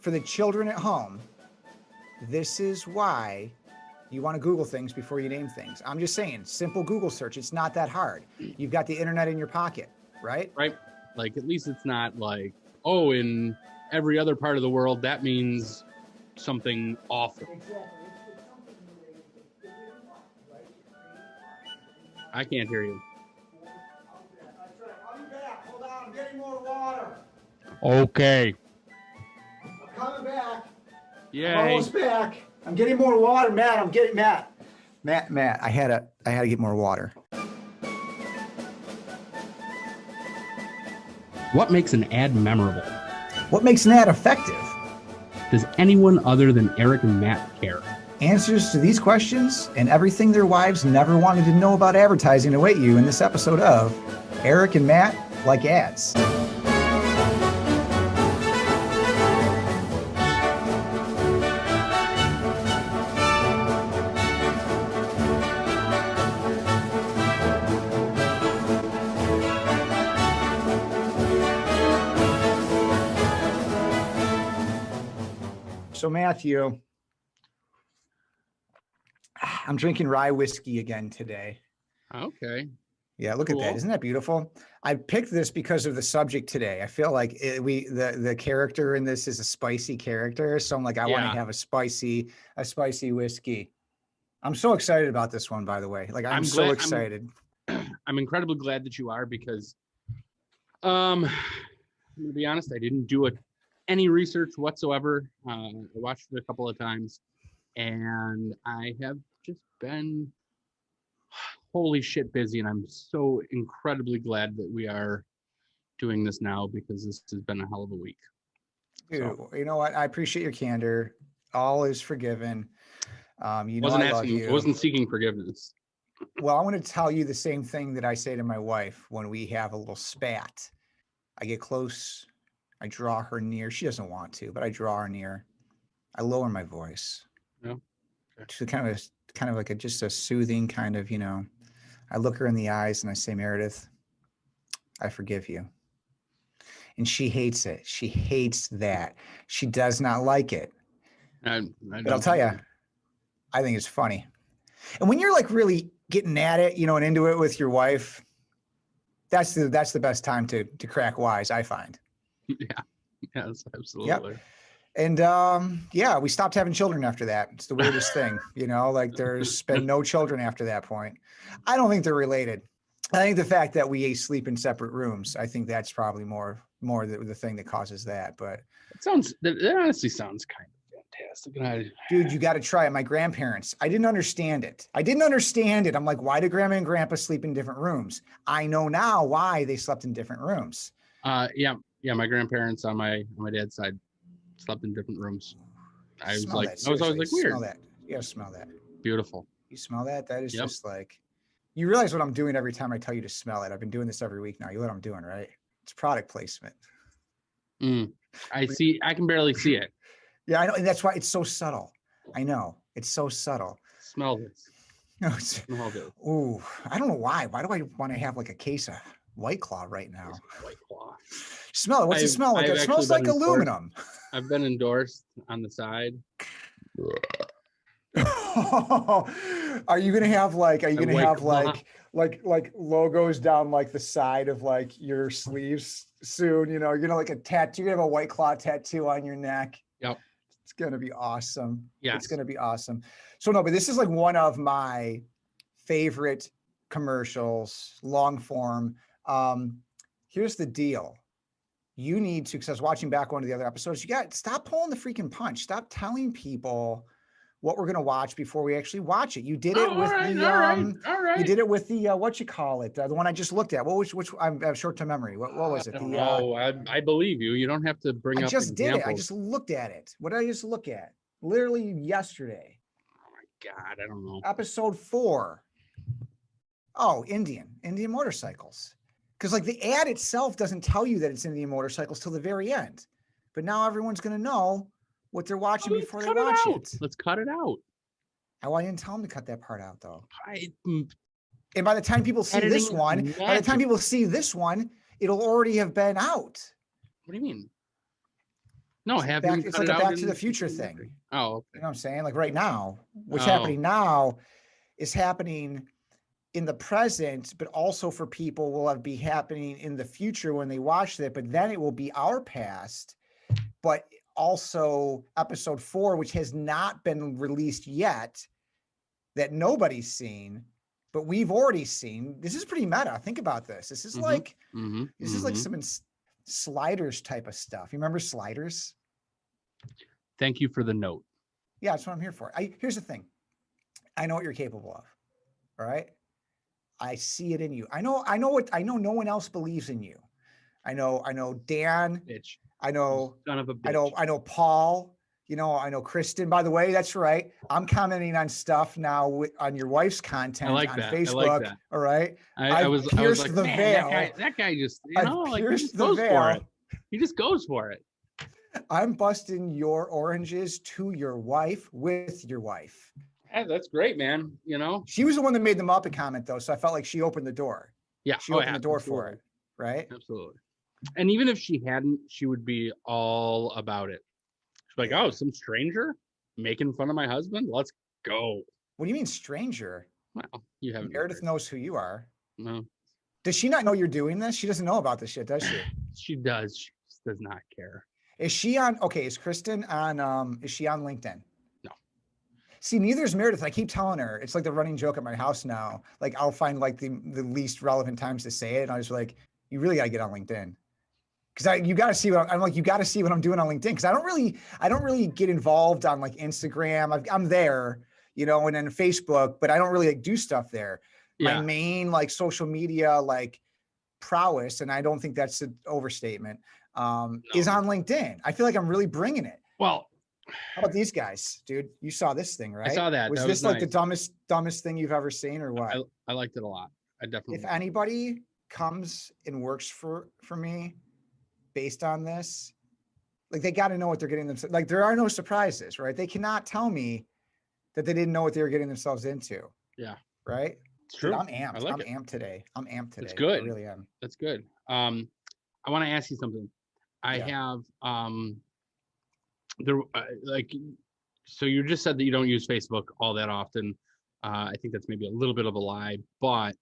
for the children at home, this is why you want to Google things before you name things. I'm just saying, simple Google search. It's not that hard. You've got the internet in your pocket, right? Right. Like, at least it's not like, oh, in every other part of the world, that means something awful. I can't hear you. I'll be back. Hold on. I'm getting more water. Okay. I'm coming back. Yay. I'm almost back. I'm getting more water, Matt. Matt. I had to get more water. What makes an ad memorable? What makes an ad effective? Does anyone other than Erik and Matt care? Answers to these questions and everything their wives never wanted to know about advertising await you in this episode of Erik and Matt Like Ads. So Matthew, I'm drinking rye whiskey again today. Okay. Yeah, look Cool. at that. Isn't that beautiful? I picked this because of the subject today. I feel like the character in this is a spicy character. So I'm like, I want to have a spicy whiskey. I'm so excited about this one, by the way. Like, I'm so excited. I'm incredibly glad that you are, because I'm gonna be honest, I didn't do any research whatsoever. I watched it a couple of times, and I have just been holy shit busy, and I'm so incredibly glad that we are doing this now, because this has been a hell of a week. So, you know what? I appreciate your candor. All is forgiven. You know, I love you. I wasn't seeking forgiveness. Well, I want to tell you the same thing that I say to my wife when we have a little spat. I get close. I draw her near. She doesn't want to, but I draw her near. I lower my voice. Yeah. Okay. To kind of like just a soothing kind of, I look her in the eyes and I say, Meredith, I forgive you. And she hates it. She hates that. She does not like it. But I'll tell you, I think it's funny. And when you're like really getting at it, and into it with your wife, that's the best time to crack wise, I find. Yeah. Yes, absolutely. Yep. And we stopped having children after that. It's the weirdest thing, like there's been no children after that point. I don't think they're related. I think the fact that we sleep in separate rooms, I think that's probably more the thing that causes that. But that honestly sounds kind of fantastic. Dude, you got to try it. My grandparents, I didn't understand it. I'm like, why do grandma and grandpa sleep in different rooms? I know now why they slept in different rooms. Yeah. My grandparents on my dad's side slept in different rooms. I was always like, weird. Smell that. You gotta smell that. Beautiful. You smell that? That is just like, you realize what I'm doing every time I tell you to smell it. I've been doing this every week now. You know what I'm doing, right? It's product placement. I see. I can barely see it. Yeah, I know. And that's why it's so subtle. I know. It's so subtle. Smell this. No, Smell this. Ooh, I don't know why. Why do I want to have like a case of White Claw right now? White Claw. Smell it. What's it smell like? It smells like aluminum. I've been endorsed on the side. Are you gonna have like logos down like the side of like your sleeves soon? You're gonna like a tattoo. You're gonna have a White Claw tattoo on your neck. Yep. It's gonna be awesome. Yeah. It's gonna be awesome. So no, but this is like one of my favorite commercials, long form. Here's the deal. You need to, because I was watching back one of the other episodes, you got stop pulling the freaking punch. Stop telling people what we're gonna watch before we actually watch it. You did it with you did it with the what you call it, the one I just looked at. Which I have short-term memory. What was it? I believe you. You don't have to bring up. I just examples. did it. I just looked at it. What did I just look at? Literally yesterday. Oh my God, I don't know. Episode 4. Oh, Indian motorcycles. Because like the ad itself doesn't tell you that it's Indian motorcycles till the very end. But now everyone's going to know what they're watching before they watch it. Let's cut it out. Oh, I didn't tell them to cut that part out though. And by the time people see this one, it'll already have been out. What do you mean? No, have him It's cut like it a out Back to the in Future in thing. history. Oh, okay. You know what I'm saying? Like right now, what's Oh. happening now is happening in the present, but also for people will be happening in the future when they watch it, but then it will be our past, but also episode 4, which has not been released yet, that nobody's seen, but we've already seen. This is pretty meta. Think about this. This is like, this is like some Sliders type of stuff. You remember Sliders? Thank you for the note. Yeah, that's what I'm here for. Here's the thing. I know what you're capable of. All right. I see it in you. I know no one else believes in you. I know Dan. Bitch. I know, son of a bitch. I know Paul, you know, I know Kristen, by the way, that's right. I'm commenting on stuff now on your wife's content on Facebook. I like that. All right. I was like, the veil. That guy just, pierced the veil. He just goes for it. I'm busting your oranges to your wife with your wife. Hey, that's great, man. You know, she was the one that made the Muppet comment though. So I felt like she opened the door. Yeah. She opened the door for it. Right. Absolutely. And even if she hadn't, she would be all about it. She's like, oh, some stranger making fun of my husband? Let's go. What do you mean stranger? Well, you haven't. Meredith knows who you are. No. Does she not know you're doing this? She doesn't know about this shit, does she? She does. She just does not care. Is she on, okay, is Kristen on, is she on LinkedIn? No. See, neither is Meredith. I keep telling her, it's like the running joke at my house now. Like I'll find like the least relevant times to say it. And I was like, you really got to get on LinkedIn. Cause you got to see what I'm like, you got to see what I'm doing on LinkedIn. Cause I don't really get involved on like Instagram. I'm there, you know, and then Facebook, but I don't really like do stuff there. Yeah. My main like social media, like prowess, and I don't think that's an overstatement, is on LinkedIn. I feel like I'm really bringing it. Well, how about these guys, dude? You saw this thing, right? I saw that. Was this like the dumbest thing you've ever seen or what? I liked it a lot. I definitely. If anybody comes and works for me based on this, like they got to know what they're getting themselves. Like there are no surprises, right? They cannot tell me that they didn't know what they were getting themselves into. Yeah. Right. It's true. Dude, I'm amped. I'm amped today. That's good. I really am. That's good. I want to ask you something. I have so you just said that you don't use Facebook all that often. I think that's maybe a little bit of a lie, but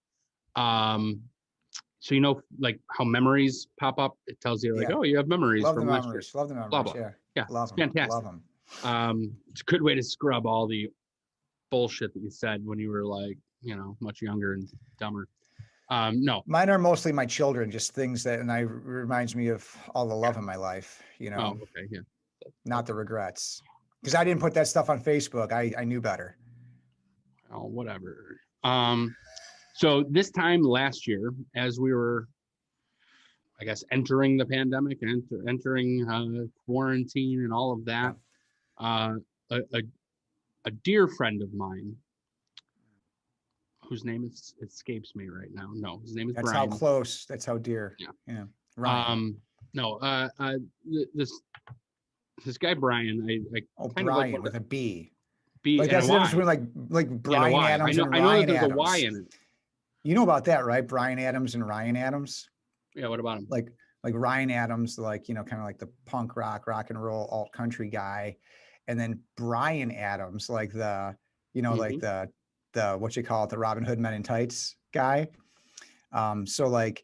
so you know like how memories pop up, it tells you like, oh, you have memories. Love the memories. Love the memories. Blah, blah. Yeah. Love them. Fantastic. Love them. It's a good way to scrub all the bullshit that you said when you were like, you know, much younger and dumber. No, mine are mostly my children, just things that, and I reminds me of all the love in my life, you know. Oh, okay, yeah. Not the regrets, because I didn't put that stuff on Facebook. I knew better. Oh, whatever. So this time last year, as we were, I guess, entering the pandemic and entering quarantine and all of that, a dear friend of mine, whose name escapes me right now. No, his name is That's Brian. That's how close. That's how dear. Yeah. Ryan. This guy Brian. Brian like with a B. B like and that's a Y. Between like Brian Adams and Ryan Adams. I know that there's a Y in it. You know about that, right? Brian Adams and Ryan Adams. Yeah. What about him? Like Ryan Adams, like, you know, kind of like the punk rock and roll alt country guy, and then Brian Adams, like the, you know, like the what you call it, the Robin Hood Men in Tights guy. So like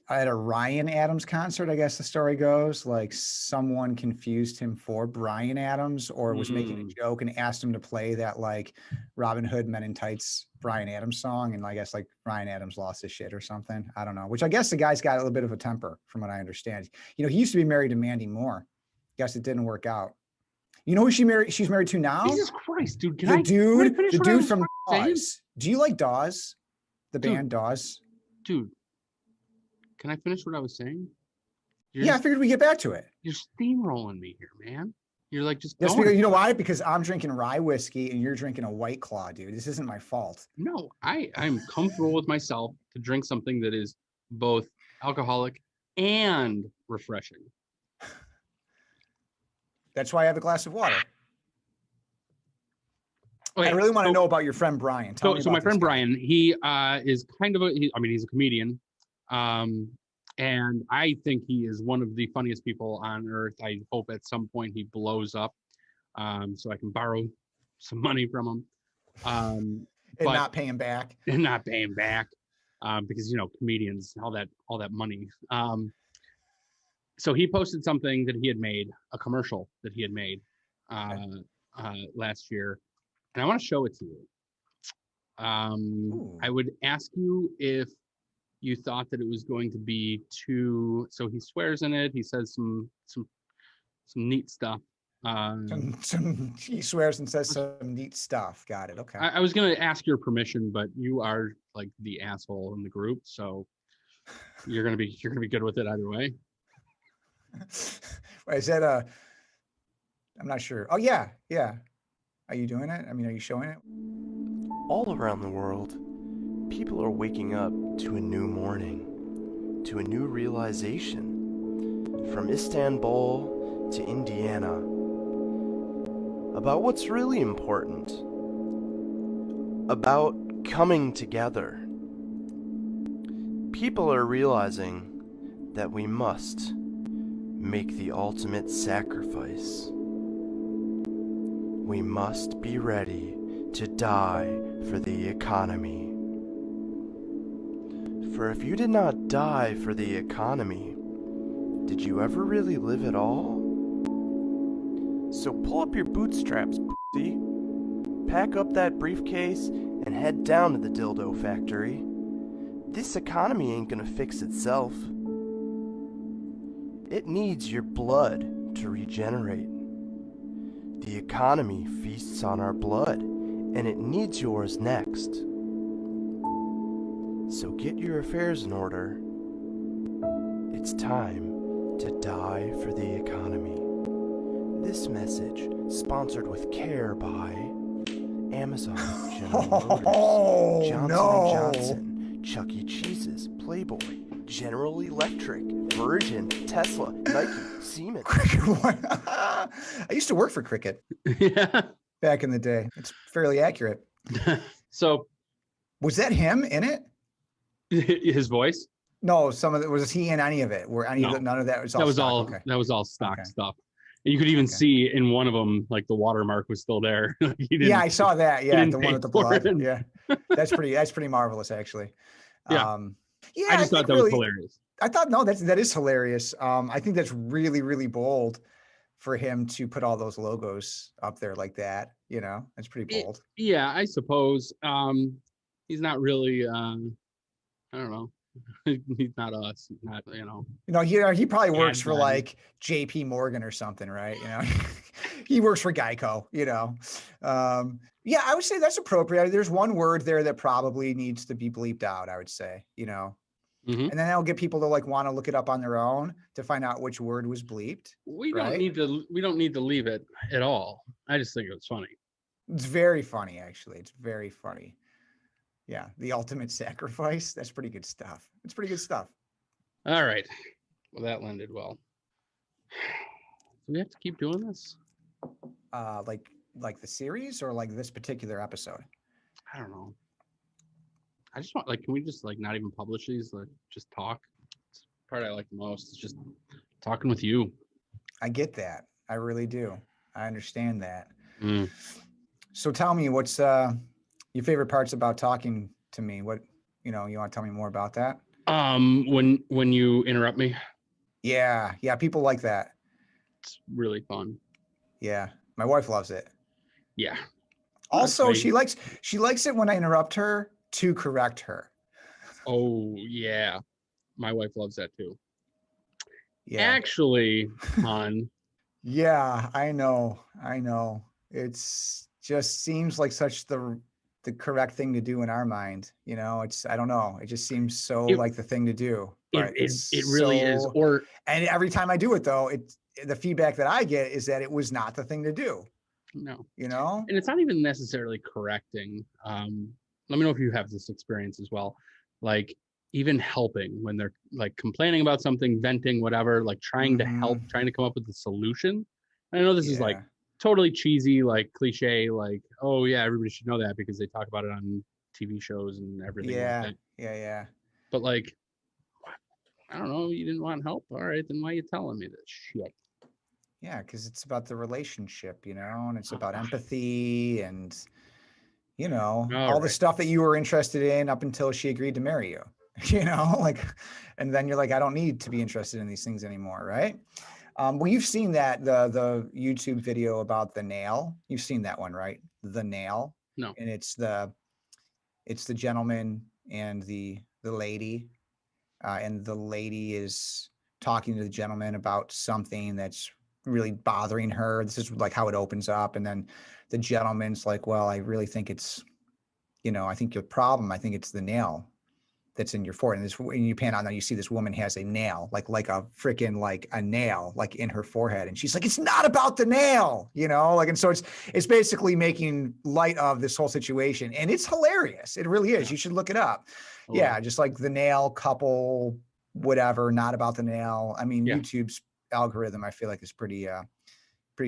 at a Ryan Adams concert, I guess the story goes, like someone confused him for Brian Adams or was making a joke and asked him to play that like Robin Hood Men in Tights Brian Adams song, and I guess like Brian Adams lost his shit or something. I don't know. Which I guess the guy's got a little bit of a temper, from what I understand. You know, he used to be married to Mandy Moore. Guess it didn't work out. You know who she's married to now? Jesus Christ, dude! The dude from Dawes. Do you like Dawes? The band Dawes? Dude, can I finish what I was saying? I figured we'd get back to it. You're steamrolling me here, man. You're like just. That's because, you know why? Because I'm drinking rye whiskey and you're drinking a White Claw, dude. This isn't my fault. No, I'm comfortable with myself to drink something that is both alcoholic and refreshing. That's why I have a glass of water. Okay, I really want to know about your friend Brian. So my friend Brian, he is kind of he's a comedian, and And I think he is one of the funniest people on earth. I hope at some point he blows up, so I can borrow some money from him. And But not pay him back. and not pay him back, because comedians, all that money. So he posted something that he had made, a commercial that he had made last year, and I want to show it to you. I would ask you if you thought that it was going to be too. So he swears in it. He says some neat stuff. He swears and says some neat stuff. Got it. Okay. I was going to ask your permission, but you are like the asshole in the group, so you're gonna be good with it either way. Wait, is that a? I'm not sure. Oh yeah. Are you doing it? I mean, are you showing it? All around the world, people are waking up to a new morning, to a new realization, from Istanbul to Indiana, about what's really important, about coming together. People are realizing that we must make the ultimate sacrifice. We must be ready to die for the economy. For if you did not die for the economy, did you ever really live at all? So pull up your bootstraps, pussy. Pack up that briefcase and head down to the dildo factory. This economy ain't gonna fix itself. It needs your blood to regenerate. The economy feasts on our blood, and it needs yours next. So get your affairs in order. It's time to die for the economy. This message sponsored with care by Amazon, General Motors, Johnson & Johnson, Chuck E. Cheese's, Playboy, General Electric, Virgin, Tesla, Nike, Siemens. I used to work for Cricket. Yeah. Back in the day. It's fairly accurate. So was that him in it? His voice? No, was he in any of it? Were any of none of that was all stock? Okay. That was all stock stuff. You could even see in one of them, like the watermark was still there. Yeah, I saw that. Yeah, the one with the blood. Yeah, that's pretty marvelous, actually. Yeah, yeah. I just thought that was hilarious. I thought that is hilarious. I think that's really, really bold for him to put all those logos up there like that. That's pretty bold. Yeah, I suppose. He's not really. I don't know. He's not us. He's not, he probably works for like JP Morgan or something, right? He works for Geico, yeah, I would say that's appropriate. There's one word there that probably needs to be bleeped out, I would say, and then that'll get people to want to look it up on their own to find out which word was bleeped. We don't need to leave it at all. I just think it's funny. It's very funny, actually. It's very funny. Yeah, the ultimate sacrifice. That's pretty good stuff. It's pretty good stuff. All right. Well, that landed well. Do we have to keep doing this? Like the series or like this particular episode? I don't know. I just want can we just not even publish these? Just talk. It's the part I like the most. It's just talking with you. I get that. I really do. I understand that. Mm. So tell me, what's your favorite parts about talking to me? What, you want to tell me more about that? When you interrupt me. Yeah. People like that. It's really fun. Yeah. My wife loves it. Yeah. Also, she likes it when I interrupt her to correct her. Oh yeah. My wife loves that too. Yeah. Actually, hon. Yeah, I know. It's just seems like such the correct thing to do in our mind. I don't know. It just seems so like the thing to do. It really is. And every time I do it though, the feedback that I get is that it was not the thing to do. No. And it's not even necessarily correcting. Let me know if you have this experience as well. Even helping when they're complaining about something, venting, whatever, trying to help, trying to come up with a solution. I know this is totally cheesy, cliche, oh yeah, everybody should know that because they talk about it on TV shows and everything. Yeah. But I don't know. You didn't want help. All right, then why are you telling me this shit? Yeah, because it's about the relationship, and it's about empathy and, all the right. stuff that you were interested in up until she agreed to marry you, like, and then you're like, I don't need to be interested in these things anymore, right? Well, you've seen that, the YouTube video about the nail. You've seen that one, right? The nail. No. And it's the gentleman and the lady, and the lady is talking to the gentleman about something that's really bothering her. This is like how it opens up. And then the gentleman's like, well, I really think it's, I think your problem, I think it's the nail that's in your forehead. And when you pan out now, you see this woman has a nail, like a freaking, like a nail, like in her forehead. And she's like, it's not about the nail, and so it's basically making light of this whole situation. And it's hilarious. It really is. You should look it up. Yeah. Just like the nail couple, whatever, not about the nail. I mean, YouTube's algorithm, I feel like, is pretty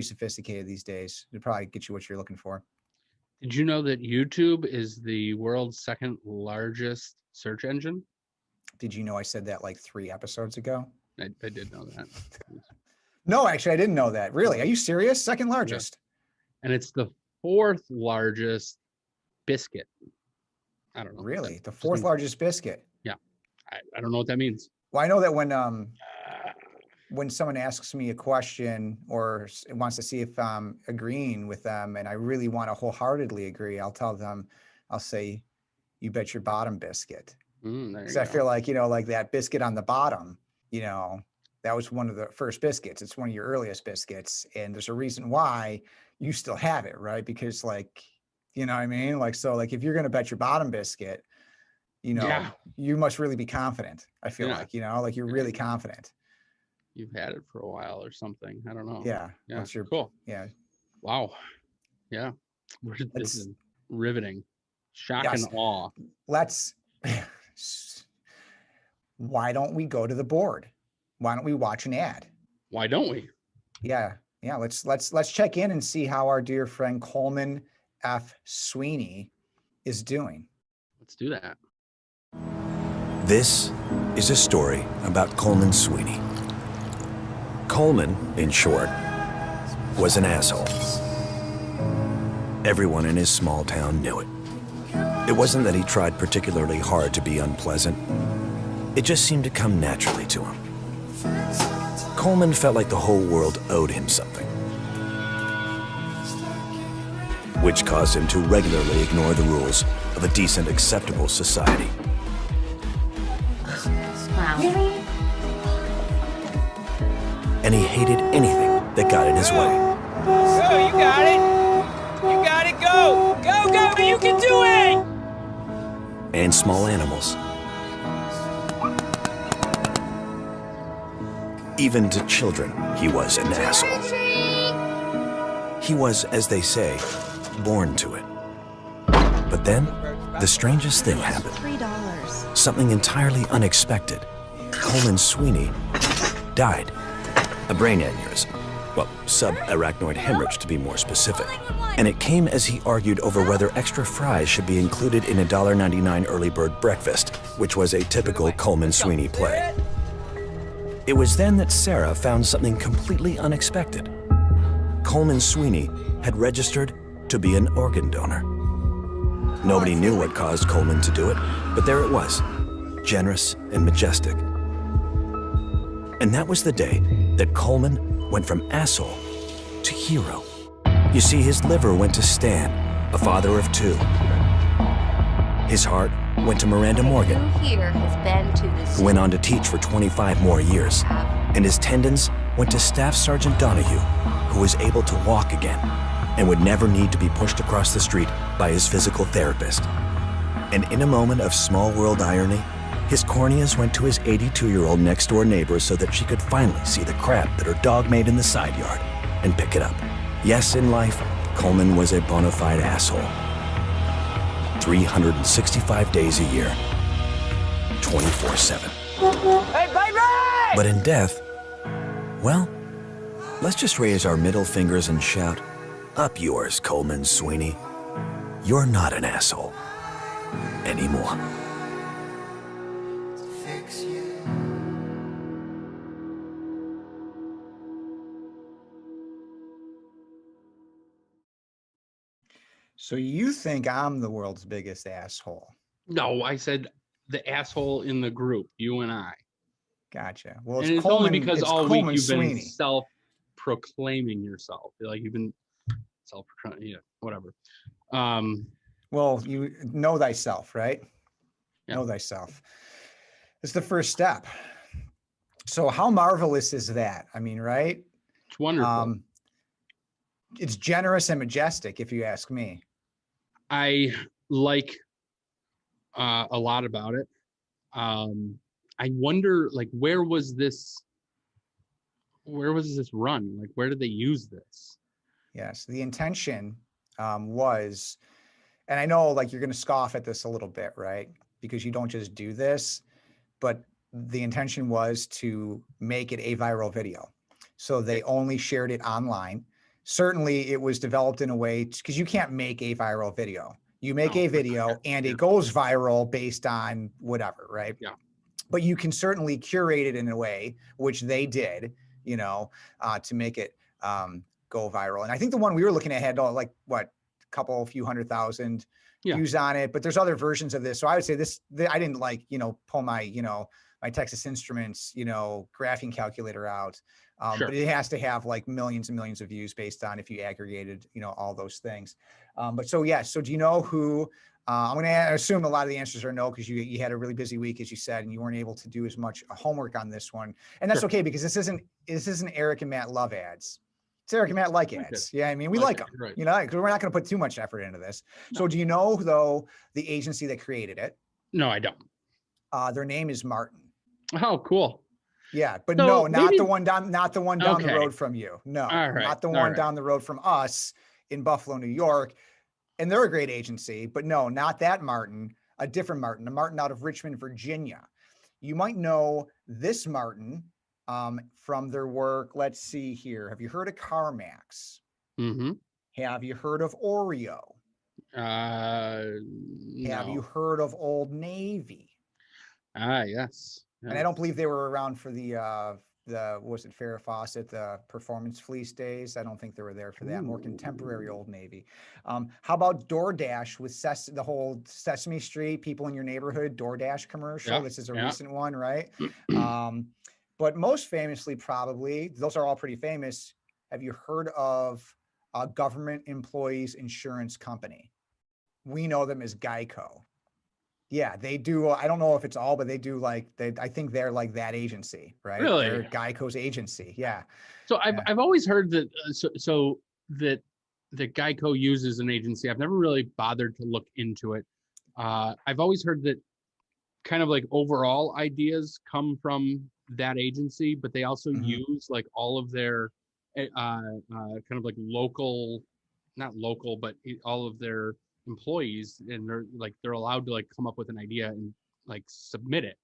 sophisticated these days. It'll probably get you what you're looking for. Did you know that YouTube is the world's second largest search engine? Did you know I said that like 3 episodes ago? I did know that. No, actually, I didn't know that. Really? Are you serious? Second largest? Yeah. And it's the 4th largest biscuit. I don't know. Really? The 4th largest biscuit? Yeah. I don't know what that means. Well, I know that when someone asks me a question or wants to see if I'm agreeing with them, and I really want to wholeheartedly agree, I'll say, you bet your bottom biscuit. Because I feel like, like that biscuit on the bottom, that was one of the first biscuits. It's one of your earliest biscuits. And there's a reason why you still have it, right? Because like, you know what I mean? Like, so like, if you're going to bet your bottom biscuit, you must really be confident. I feel like, like you're really confident. You've had it for a while or something. I don't know. Yeah. That's your cool. Yeah. Wow. Yeah. This is riveting. Shock and awe. Why don't we go to the board? Why don't we watch an ad? Why don't we? Yeah. Let's check in and see how our dear friend Coleman F. Sweeney is doing. Let's do that. This is a story about Coleman Sweeney. Coleman, in short, was an asshole. Everyone in his small town knew it. It wasn't that he tried particularly hard to be unpleasant. It just seemed to come naturally to him. Coleman felt like the whole world owed him something, which caused him to regularly ignore the rules of a decent, acceptable society. Wow. And he hated anything that got in his way. Go, you got it! You got it, go! Go, you can do it! And small animals. Even to children, he was an asshole. He was, as they say, born to it. But then, the strangest thing happened. $3. Something entirely unexpected. Coleman Sweeney died. A brain aneurysm. Well, subarachnoid hemorrhage to be more specific. And it came as he argued over whether extra fries should be included in a $1.99 early bird breakfast, which was a typical Coleman Sweeney play. It was then that Sarah found something completely unexpected. Coleman Sweeney had registered to be an organ donor. Nobody knew what caused Coleman to do it, but there it was, generous and majestic. And that was the day that Coleman went from asshole to hero. You see, his liver went to Stan, a father of 2. His heart went to Miranda Morgan, Here has been to this. who went on to teach for 25 more years. And his tendons went to Staff Sergeant Donahue, who was able to walk again and would never need to be pushed across the street by his physical therapist. And in a moment of small world irony, his corneas went to his 82-year-old next-door neighbor so that she could finally see the crap that her dog made in the side yard and pick it up. Yes, in life, Coleman was a bona fide asshole. 365 days a year, 24/7. Hey, baby! But in death, well, let's just raise our middle fingers and shout, "Up yours, Coleman Sweeney. You're not an asshole anymore." Fix you. So you think I'm the world's biggest asshole? No, I said the asshole in the group, you and I. Gotcha. Well, And it's it's Coleman. only because It's all Coleman week you've been Sweeney. self-proclaiming yourself. Like you've been self-proclaiming, whatever. Well, you know thyself, right? Yeah. Know thyself. It's the first step. So how marvelous is that? I mean, right? It's wonderful. It's generous and majestic, if you ask me. I like a lot about it. I wonder, like, where was this run? Like, where did they use this? Yes, the intention was, and I know like you're going to scoff at this a little bit, right? Because you don't just do this, but the intention was to make it a viral video. So they only shared it online. Certainly it was developed in a way because you can't make a viral video. You make a video and it goes viral based on whatever, right? Yeah. But you can certainly curate it in a way, which they did, you know, to make it go viral. And I think the one we were looking at had like what, a few 100,000 views on it, but there's other versions of this. So I would say I didn't like, pull my, my Texas Instruments, graphing calculator out. But it has to have like millions and millions of views based on if you aggregated, all those things. But so, yeah. So do you know who, I'm going to assume a lot of the answers are no, because you had a really busy week, as you said, and you weren't able to do as much homework on this one. And that's okay, because this isn't Erik and Matt love ads. It's Erik and Matt like ads. Yeah, I mean, we like them, right. because we're not going to put too much effort into this. No. So do you know, though, the agency that created it? No, I don't. Their name is Martin. Oh, cool. Yeah, but so no, not the one down the road from you. No, not the one down the road from us in Buffalo, New York. And they're a great agency, but no, not that Martin, a different Martin, a Martin out of Richmond, Virginia. You might know this Martin from their work. Let's see here. Have you heard of CarMax? Mm-hmm. Have you heard of Oreo? No. Have you heard of Old Navy? Yes. And I don't believe they were around for the was it Farrah Fawcett, the performance fleece days? I don't think they were there for that. More contemporary Old Navy. How about DoorDash with the whole Sesame Street, people in your neighborhood DoorDash commercial? This is a recent one, right? But most famously, probably, those are all pretty famous. Have you heard of a government employees insurance company? We know them as Geico. Yeah, they do. I don't know if it's all, but they do I think they're like that agency, right? Really? They're Geico's agency. Yeah. So I've always heard that, that Geico uses an agency. I've never really bothered to look into it. I've always heard that kind of like overall ideas come from that agency, but they also use like all of their kind of like not local, but all of their employees, and they're allowed to like come up with an idea and like submit it.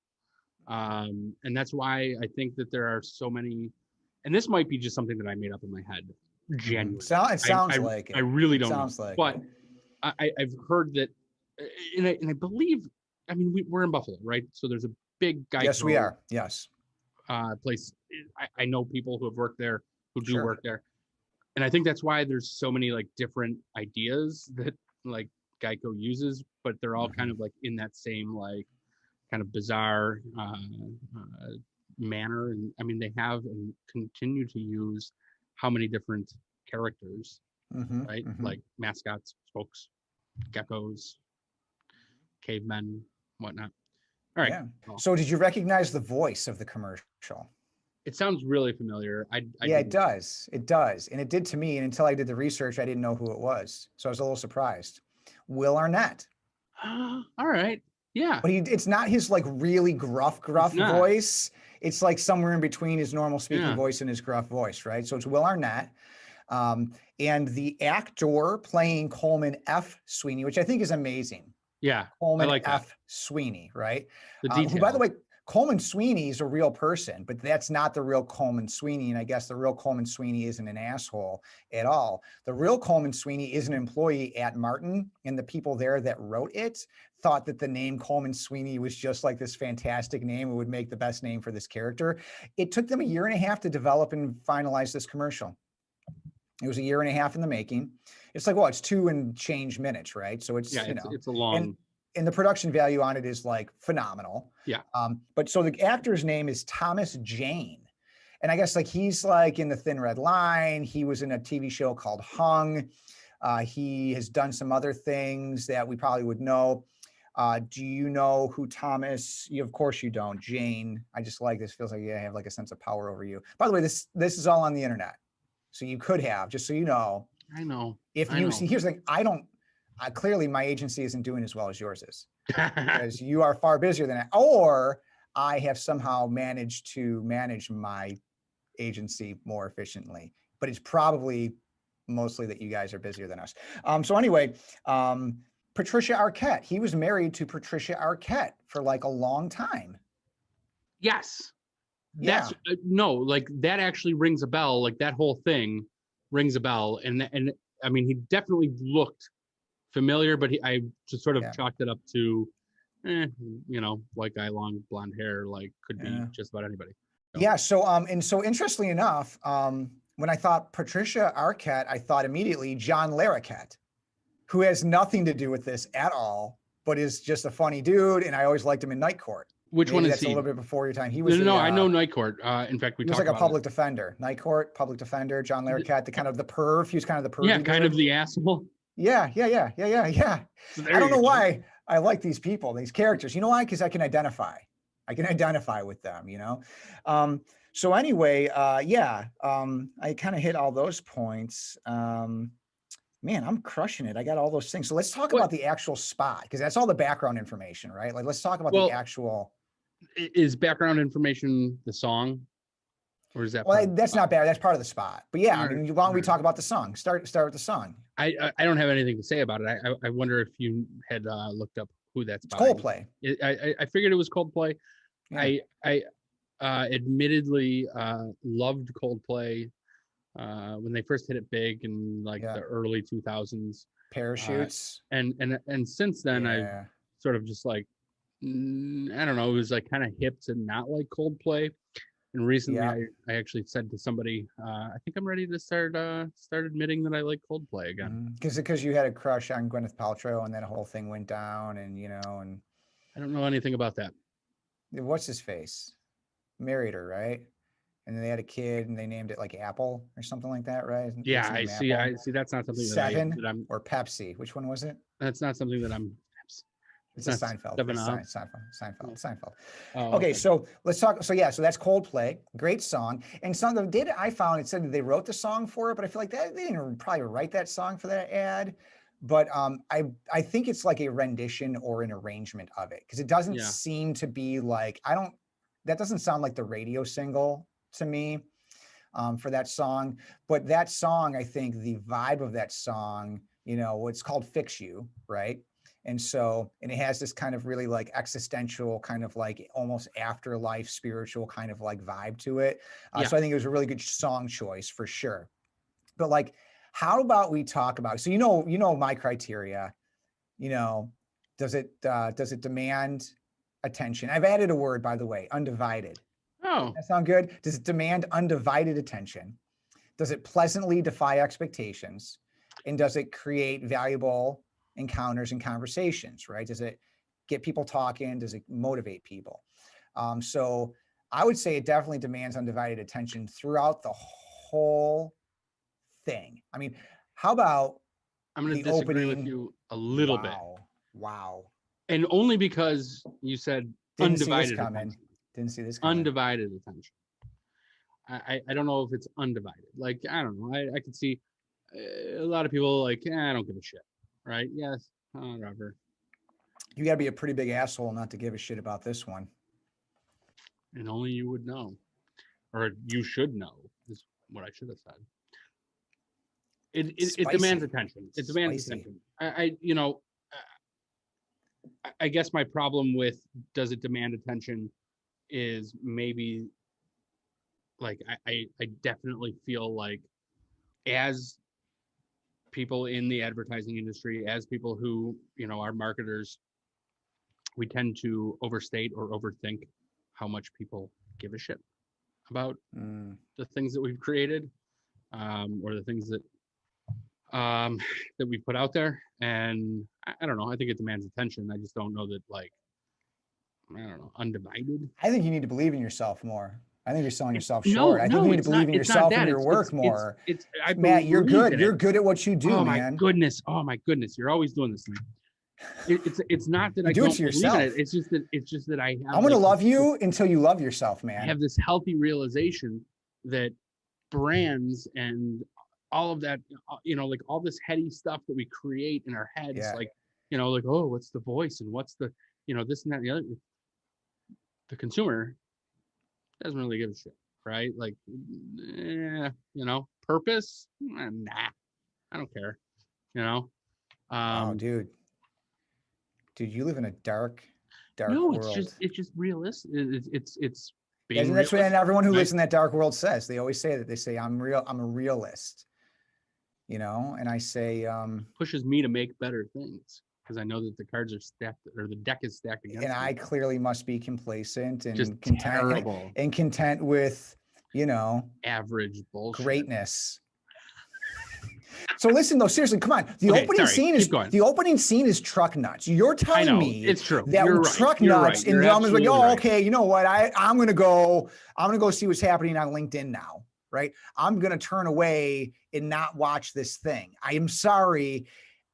And that's why I think that there are so many, and this might be just something that I made up in my head. Genuinely. It sounds like it. I really don't sounds know. Like but it. I've heard that, and I believe, I mean, we're in Buffalo, right? So there's a big Geico. Yes, we are. Yes. Place. I know people who have worked there, who do work there. And I think that's why there's so many like different ideas that like Geico uses, but they're all kind of like in that same like kind of bizarre manner. And I mean, they have and continue to use how many different characters, right? Like mascots, folks, geckos, cavemen, whatnot. All right. Yeah. So did you recognize the voice of the commercial? It sounds really familiar. It does. It does. And it did to me. And until I did the research, I didn't know who it was. So I was a little surprised. Will Arnett. All right. Yeah. But it's not his like really gruff voice. It's like somewhere in between his normal speaking voice and his gruff voice, right? So it's Will Arnett. And the actor playing Coleman F. Sweeney, which I think is amazing. Yeah. Coleman like F. Sweeney, right? Who, by the way, Coleman Sweeney is a real person, but that's not the real Coleman Sweeney. And I guess the real Coleman Sweeney isn't an asshole at all. The real Coleman Sweeney is an employee at Martin, and the people there that wrote it thought that the name Coleman Sweeney was just like this fantastic name. It would make the best name for this character. It took them 1.5 years to develop and finalize this commercial. It was a year and a half in the making. It's like, well, it's 2 and change minutes, right? So it's, Yeah, you know, it's a long. and the production value on it is like phenomenal. Yeah. But so the actor's name is Thomas Jane. And I guess like he's like in the Thin Red Line. He was in a TV show called Hung. He has done some other things that we probably would know. Do you know who Thomas? Of course you don't. Jane. I just like this. Feels like you have like a sense of power over you. By the way, this is all on the internet, so you could have, just so you know. I know. If you see, here's the thing. I don't. Clearly, my agency isn't doing as well as yours is, because you are far busier than I. Or I have somehow managed to manage my agency more efficiently. But it's probably mostly that you guys are busier than us. So anyway, Patricia Arquette. He was married to Patricia Arquette for like a long time. Yes. Yeah. That's no, like that actually rings a bell. Like that whole thing rings a bell. And I mean, he definitely looked familiar, but I just sort of chalked it up to, you know, white guy, long blonde hair, like could be just about anybody. So. Yeah. So, and so interestingly enough, when I thought Patricia Arquette, I thought immediately John Larroquette, who has nothing to do with this at all, but is just a funny dude. And I always liked him in Night Court. Which one is that's he? A little bit before your time. He was no, I know Night Court. In fact, he was like a public defender. Night Court, public defender. John Larroquette, the kind of the perv. He was kind of the perv. Yeah, kind of the asshole. Yeah. So I don't know why I like these people, these characters. You know why? Because I can identify. I can identify with them. You know. So anyway, I kind of hit all those points. Man, I'm crushing it. I got all those things. So let's talk about the actual spot, because that's all the background information, right? Like, let's talk about the actual. Is background information the song, or is that? Well, that's not bad. That's part of the spot. But yeah, Right. I mean, why don't we talk about the song? Start with the song. I don't have anything to say about it. I wonder if you had looked up who that's by. Coldplay. I figured it was Coldplay. Yeah. I admittedly loved Coldplay when they first hit it big in like the early 2000s. Parachutes. And since then I sort of just like I don't know, it was like kind of hip to not like Coldplay. And recently I actually said to somebody, I think I'm ready to start admitting that I like Coldplay again. Because you had a crush on Gwyneth Paltrow and then a whole thing went down, and you know, and I don't know anything about that. What's his face? Married her, right? And then they had a kid and they named it like Apple or something like that, right? Yeah, I see. Apple? I see. That's not something that I'm or Pepsi. Which one was it? That's not something that I'm. It's a Seinfeld. Seinfeld. Oh, okay, so let's talk. So that's Coldplay. Great song. And some of the data I found, it said that they wrote the song for it, but I feel like they didn't probably write that song for that ad. But I think it's like a rendition or an arrangement of it, because it doesn't seem to be like that doesn't sound like the radio single to me for that song. But that song, I think the vibe of that song, you know, it's called Fix You, right? And it has this kind of really like existential kind of like almost afterlife spiritual kind of like vibe to it. So I think it was a really good song choice for sure. But like, how about we talk about, so you know my criteria, you know, does it demand attention? I've added a word, by the way, undivided. Oh, does that sound good? Does it demand undivided attention? Does it pleasantly defy expectations? And does it create valuable encounters and conversations, right? Does it get people talking? Does it motivate people? So I would say it definitely demands undivided attention throughout the whole thing. I mean, how about I'm going to disagree with you a little bit. Wow. And only because you said undivided attention. Didn't see this coming. Undivided attention. I don't know if it's undivided. Like, I don't know. I could see a lot of people like, I don't give a shit. Right? Yes. Whatever. You got to be a pretty big asshole not to give a shit about this one. And only you would know, or you should know, is what I should have said. It demands attention. It demands attention. I guess my problem with does it demand attention is maybe like I definitely feel like as people in the advertising industry, as people who, you know, are marketers, we tend to overstate or overthink how much people give a shit about the things that we've created. or the things that that we put out there. And I don't know. I think it demands attention. I just don't know that, like, I don't know, undivided. I think you need to believe in yourself more. I think you're selling yourself No, short. I think no, you need to it's believe not- in it's not yourself that. and your It's- work it's- more. I Matt, you're believe good. in You're it. good at what you do, Oh my man. goodness. Oh my goodness. You're always doing this to me. It's not that I do it don't to believe in yourself. it. It's just that I have, I'm gonna like, love you until you love yourself, I man. have this healthy realization that brands and all of that, you know, like all this heady stuff that we create in our heads, Yeah. like, you know, like, oh, what's the voice and what's the, you know, this and that and the other. The consumer doesn't really give a shit, right? Like, you know, purpose, nah, I don't care, you know. Oh, dude, you live in a dark No, world. it's just realistic. It's being And that's what realistic, everyone who right? lives in that dark world says. They always say that. They say, I'm a realist, you know? And I say, Pushes me to make better things because I know that the cards are stacked, or the deck is stacked against and me. I clearly must be complacent and Just content terrible, and content with, you know, average bullshit. greatness. So listen, though, seriously, come on. The Okay, opening sorry, scene keep is going. the opening scene is truck nuts. You're I telling know, me it's true. that You're with right. truck You're nuts right. and You're Drum is like, absolutely oh, right. okay, you know what? I'm gonna go see what's happening on LinkedIn now, right? I'm gonna turn away and not watch this thing. I am sorry.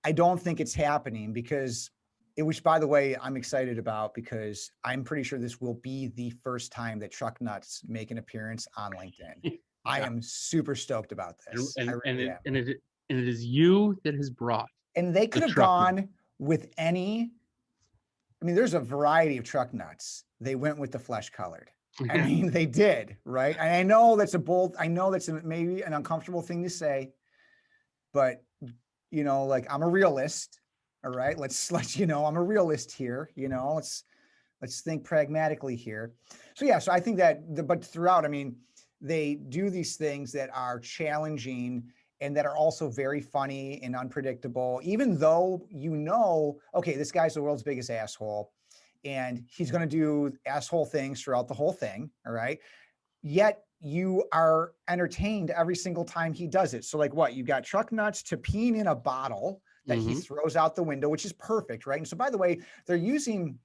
I don't think it's happening because which, by the way, I'm excited about because I'm pretty sure this will be the first time that truck nuts make an appearance on LinkedIn. I am super stoked about this. I really am. And it is you that has brought. And they could have truck nut. gone with any, I mean, there's a variety of truck nuts. They went with the flesh colored. I mean, they did, right? And I know that's maybe an uncomfortable thing to say, but, you know, like, I'm a realist. All right. Let's, you know, I'm a realist here, you know, let's think pragmatically here. So, yeah, so I think that, but throughout, I mean, they do these things that are challenging and that are also very funny and unpredictable, even though, you know, okay, this guy's the world's biggest asshole and he's going to do asshole things throughout the whole thing. All right. Yet you are entertained every single time he does it. So, like, what, you got truck nuts to peeing in a bottle that he throws out the window, which is perfect, right? And so, by the way, they're using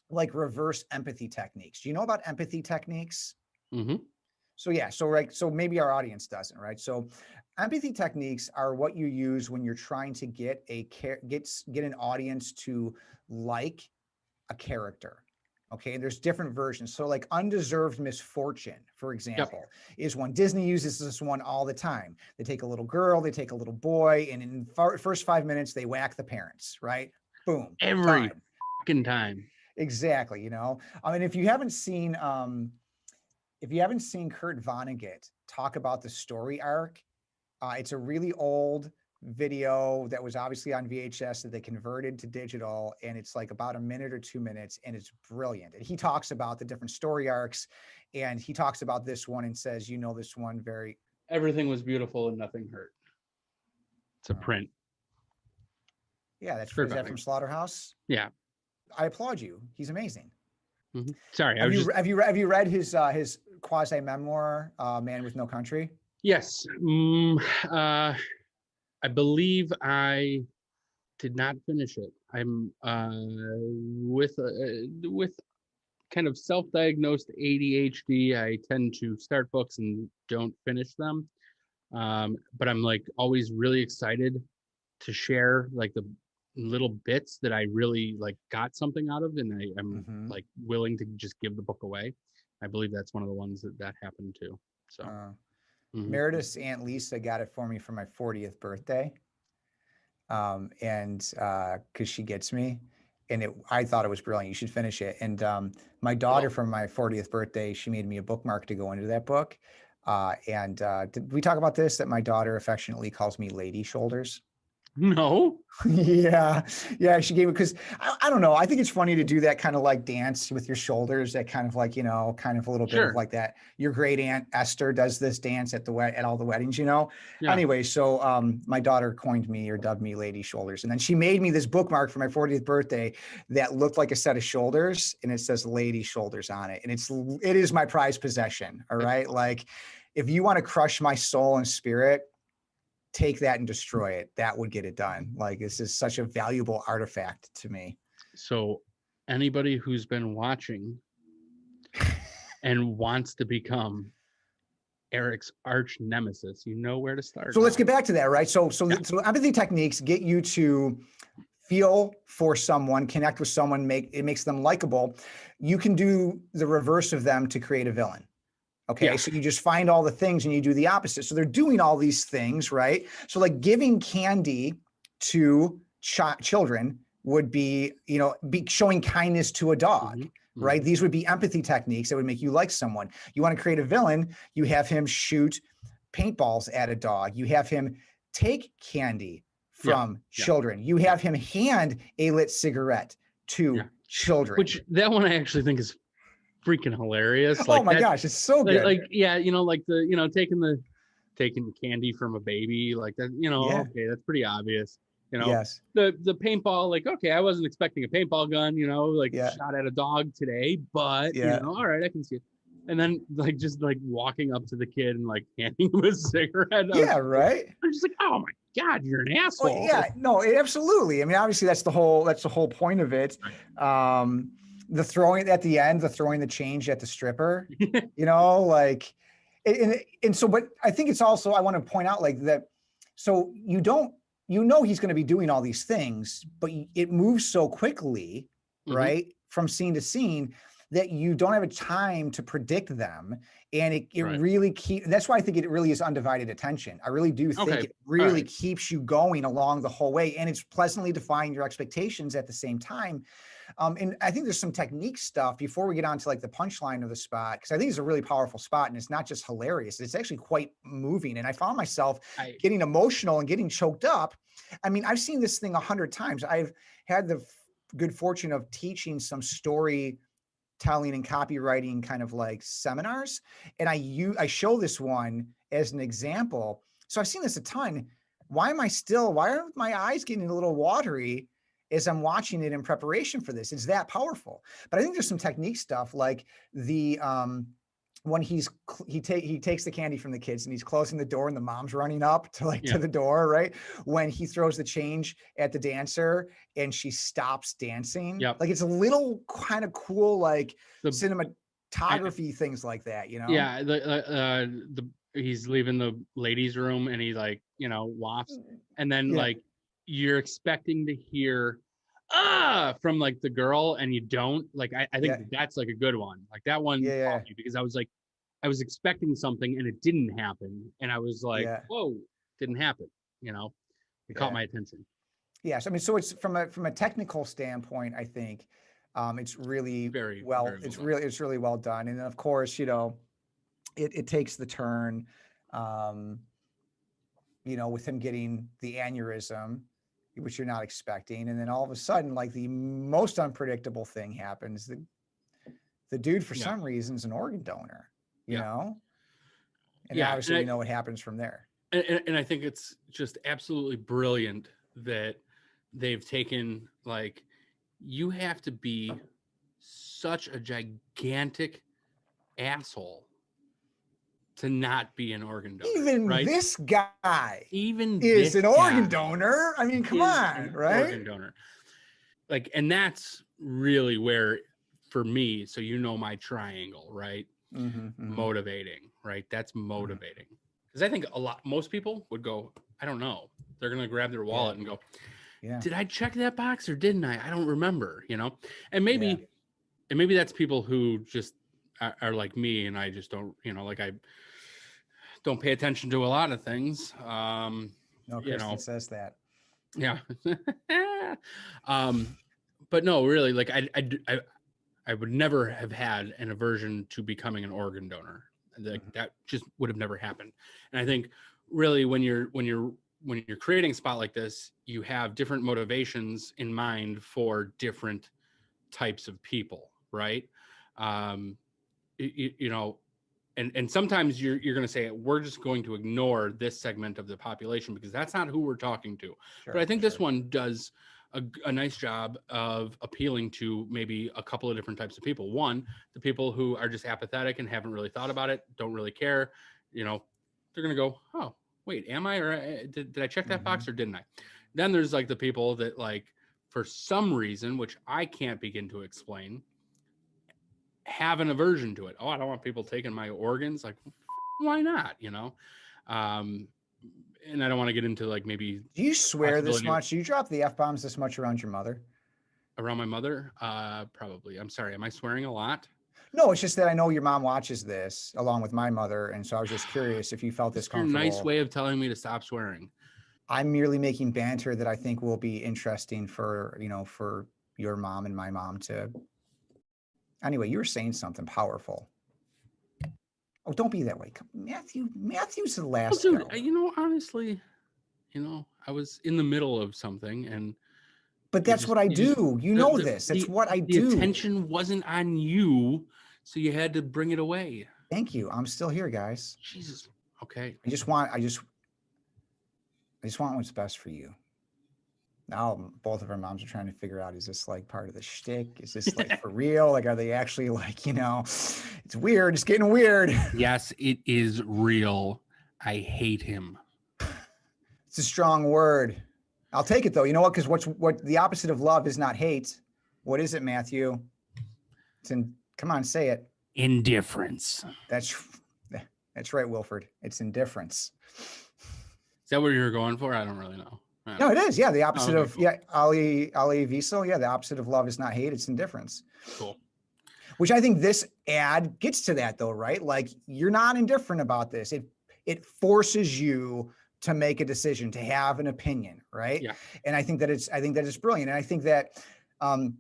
like reverse empathy techniques. Do you know about empathy techniques? So yeah, so maybe our audience doesn't, right? So empathy techniques are what you use when you're trying to get an audience to like a character. Okay, there's different versions. So like undeserved misfortune, for example, is one. Disney uses this one all the time. They take a little girl, they take a little boy, and in first 5 minutes, they whack the parents, right? Boom. Every fucking time. Exactly. You know, I mean, if you haven't seen Kurt Vonnegut talk about the story arc, it's a really old video that was obviously on VHS that they converted to digital, and it's like about a minute or 2 minutes, and it's brilliant. And he talks about the different story arcs, and he talks about this one and says, you know, this one very. Everything was beautiful and nothing hurt. It's a print. Yeah, that's Kurt is that from Slaughterhouse? Yeah. I applaud you. He's amazing. Sorry, have you read his quasi memoir, Man with No Country? Yes. I believe I did not finish it. I'm with kind of self-diagnosed ADHD. I tend to start books and don't finish them. But I'm like always really excited to share like the little bits that I really like got something out of, and I'm like willing to just give the book away. I believe that's one of the ones that happened to. So Meredith's Aunt Lisa got it for me for my 40th birthday. And because she gets me, and I thought it was brilliant. You should finish it. And my daughter, for my 40th birthday, she made me a bookmark to go into that book. And did we talk about this? That my daughter affectionately calls me Lady Shoulders. No. Yeah. She gave it because I don't know. I think it's funny to do that kind of like dance with your shoulders. That kind of like, you know, kind of a little bit of like that. Your great aunt Esther does this dance at all the weddings, you know. Yeah. Anyway, so my daughter coined me or dubbed me Lady Shoulders, and then she made me this bookmark for my 40th birthday that looked like a set of shoulders, and it says Lady Shoulders on it, and it is my prized possession. All right, like. if you want to crush my soul and spirit, take that and destroy it. That would get it done. Like, this is such a valuable artifact to me. So anybody who's been watching and wants to become Erik's arch nemesis, you know where to start. So let's get back to that, right? So empathy techniques get you to feel for someone, connect with someone, it makes them likable. You can do the reverse of them to create a villain. Okay, Yeah. so you just find all the things and you do the opposite. So they're doing all these things, right? So like giving candy to children would be, be showing kindness to a dog, right? These would be empathy techniques that would make you like someone. You want to create a villain, you have him shoot paintballs at a dog. You have him take candy from children. You have him hand a lit cigarette to children. Which that one I actually think is freaking hilarious. Oh my gosh, it's so good. Like taking candy from a baby, like that, okay, that's pretty obvious. Yes. The paintball, like, okay, I wasn't expecting a paintball gun, shot at a dog today, but all right, I can see it. And then just walking up to the kid and handing him a cigarette. Right. I'm just like, oh my God, you're an asshole. Well, yeah, no, absolutely. I mean, obviously that's the whole point of it. The throwing at the end, the change at the stripper, and so, but I think it's also, I want to point out that, so he's going to be doing all these things, but it moves so quickly, right? From scene to scene, that you don't have a time to predict them. And it really that's why I think it really is undivided attention. I really do think it really keeps you going along the whole way. And it's pleasantly defying your expectations at the same time. And I think there's some technique stuff before we get on to the punchline of the spot, because I think it's a really powerful spot, and it's not just hilarious, it's actually quite moving. And I found myself getting emotional and getting choked up. I mean, I've seen this thing 100 times. I've had the good fortune of teaching some storytelling and copywriting kind of seminars, and I show this one as an example. So I've seen this a ton. Why are my eyes getting a little watery as I'm watching it in preparation for this? It's that powerful. But I think there's some technique stuff, like the when he takes the candy from the kids and he's closing the door and the mom's running up to to the door, right? When he throws the change at the dancer and she stops dancing. It's a little kind of cool, cinematography, things like that, Yeah. He's leaving the ladies' room and he wafts, and then you're expecting to hear from the girl, and you don't. I think that's a good one. That one caught me, because I was expecting something and it didn't happen, and I was whoa, didn't happen. It caught my attention. Yes, I mean, so it's from a technical standpoint, I think it's really very it's really well done. And then of course, it takes the turn, with him getting the aneurysm, which you're not expecting. And then all of a sudden, the most unpredictable thing happens. The dude, for some reason, is an organ donor, you know? And obviously we know what happens from there. And I think it's just absolutely brilliant that they've taken, you have to be such a gigantic asshole to not be an organ donor. Even this guy is an organ donor. I mean, come on, right? Organ donor. And that's really where, for me, so my triangle, right? Motivating, right? That's motivating. Because I think most people would go, I don't know. They're going to grab their wallet and go, did I check that box or didn't I? I don't remember, And maybe that's people who just are like me, and I just don't, I don't pay attention to a lot of things. No, Kristen says that. Yeah. But no, really, I would never have had an aversion to becoming an organ donor. That just would have never happened. And I think really when you're creating a spot like this, you have different motivations in mind for different types of people, right? And sometimes you're going to say, we're just going to ignore this segment of the population because that's not who we're talking to. But I think this one does a nice job of appealing to maybe a couple of different types of people. One, the people who are just apathetic and haven't really thought about it, don't really care, you know, they're going to go, oh, wait, am I, or did I check that box Mm-hmm. or didn't I? Then there's like the people that like, for some reason, which I can't begin to explain, have an aversion to it. Oh, I don't want people taking my organs. Like, why not? You know? And I don't want to get into like maybe. Do you swear this possibility much? Do you drop the F-bombs this much around your mother? around my mother? Probably. I'm sorry. Am I swearing a lot? No, it's just that I know your mom watches this along with my mother. And so I was just curious if you felt this It's your comfortable. nice way of telling me to stop swearing. I'm merely making banter that I think will be interesting for, you know, for your mom and my mom to. Anyway, you were saying something powerful. Oh, don't be that way. Matthew's the last. Well, dude, go. you know, honestly, you know, I was in the middle of something and. But that's what I do. You know this. That's what I do. The attention wasn't on you, so you had to bring it away. Thank you. I'm still here, guys. Jesus. Okay. I just want what's best for you. Now both of our moms are trying to figure out, is this like part of the shtick? Is this like for real? Like, are they actually like, you know, it's weird. It's getting weird. Yes, it is real. I hate him. It's a strong word. I'll take it though. You know what? Because what the opposite of love is not hate. What is it, Matthew? Come on, say it. Indifference. That's right, Wilford. It's indifference. Is that what you were going for? I don't really know. No, it is. Yeah, the opposite okay, of cool. Ali Viso. Yeah, the opposite of love is not hate. It's indifference. Cool. Which I think this ad gets to that though, right? Like you're not indifferent about this. It forces you to make a decision, to have an opinion, right? Yeah. And I think that it's brilliant. And I think that, I mean,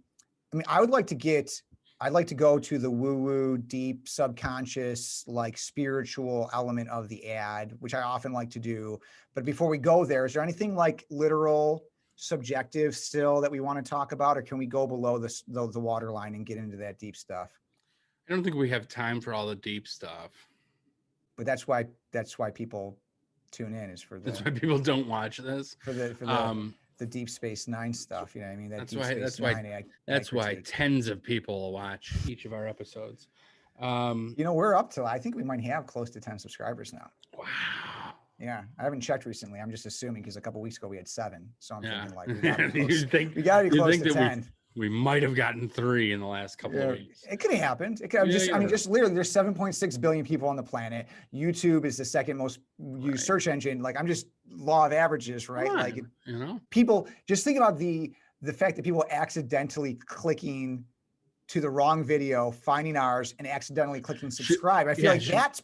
I'd like to go to the woo-woo, deep, subconscious, like spiritual element of the ad, which I often like to do. But before we go there, is there anything like literal, subjective still that we want to talk about, or can we go below the waterline and get into that deep stuff? I don't think we have time for all the deep stuff. But that's why people tune in, is for That's why people don't watch this. for the Deep Space Nine stuff. You know what I mean? That's why tens of people will watch each of our episodes. You know, we're up to, I think we might have close to 10 subscribers now. Wow. Yeah, I haven't checked recently. I'm just assuming because a couple weeks ago we had 7. So I'm thinking like we got to be close to 10. We might have gotten 3 in the last couple of weeks. It could have happened. It could just literally, there's 7.6 billion people on the planet. YouTube is the second most used search engine. Like, I'm just law of averages, right? Like, you know, people just think about the fact that people accidentally clicking to the wrong video, finding ours, and accidentally clicking subscribe. I feel that's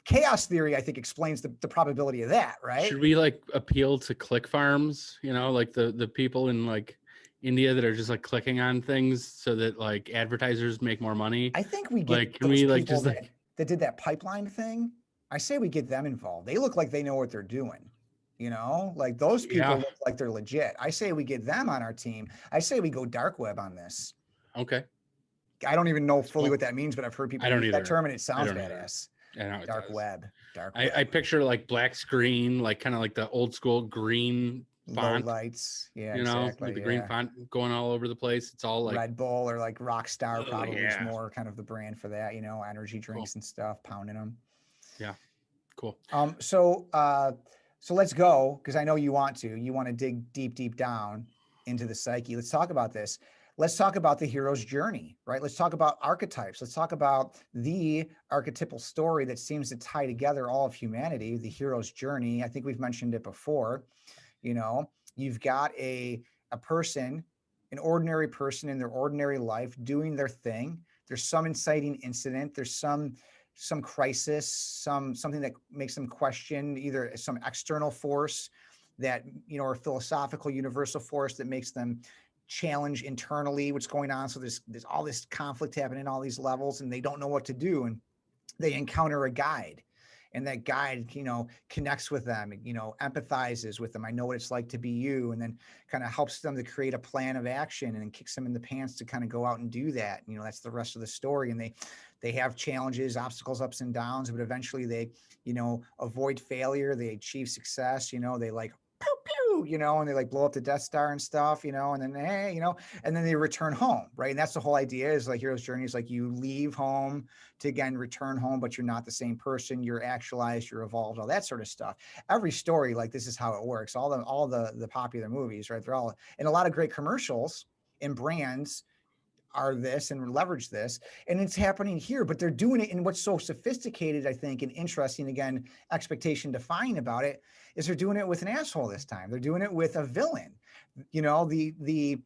chaos theory. I think explains the probability of that, right? Should we like appeal to click farms? You know, like the people in like India that are just like clicking on things so that like advertisers make more money. I think we get like, can we like just that did that pipeline thing. I say we get them involved. They look like they know what they're doing. You know, like those people look like they're legit. I say we get them on our team. I say we go dark web on this. Okay. I don't even know fully what that means, but I've heard people use that term and it sounds badass. I know, dark web. I picture like black screen, like kind of like the old school green font. Low lights. Yeah, you know, like the green font going all over the place. It's all like Red Bull or like Rockstar probably is more kind of the brand for that, you know, energy drinks and stuff, pounding them. Yeah. Cool. So let's go, because I know you want to dig deep down into the psyche. Let's talk about this. Let's talk about the hero's journey, right? Let's talk about archetypes. Let's talk about the archetypal story that seems to tie together all of humanity, the hero's journey. I think we've mentioned it before. You know, you've got a person, an ordinary person in their ordinary life doing their thing. There's some inciting incident. There's some crisis, something that makes them question either some external force that, you know, or philosophical universal force that makes them challenge internally what's going on. So there's all this conflict happening in all these levels, and they don't know what to do. And they encounter a guide, and that guide, you know, connects with them, you know, empathizes with them. I know what it's like to be you, and then kind of helps them to create a plan of action and kicks them in the pants to kind of go out and do that. You know, that's the rest of the story. And they have challenges, obstacles, ups and downs, but eventually they, you know, avoid failure. They achieve success. You know, they like, pew, pew, woo, you know, and they like blow up the Death Star and stuff, you know, and then, hey, you know, and then they return home, right? And that's the whole idea is like hero's journey is like you leave home to again return home, but you're not the same person. You're actualized, you're evolved, all that sort of stuff. Every story, like this is how it works. All the popular movies, right? They're all, and a lot of great commercials and brands are this and leverage this, and it's happening here, but they're doing it in what's so sophisticated, I think, and interesting, again, expectation defying about it is they're doing it with an asshole this time. They're doing it with a villain, you know, the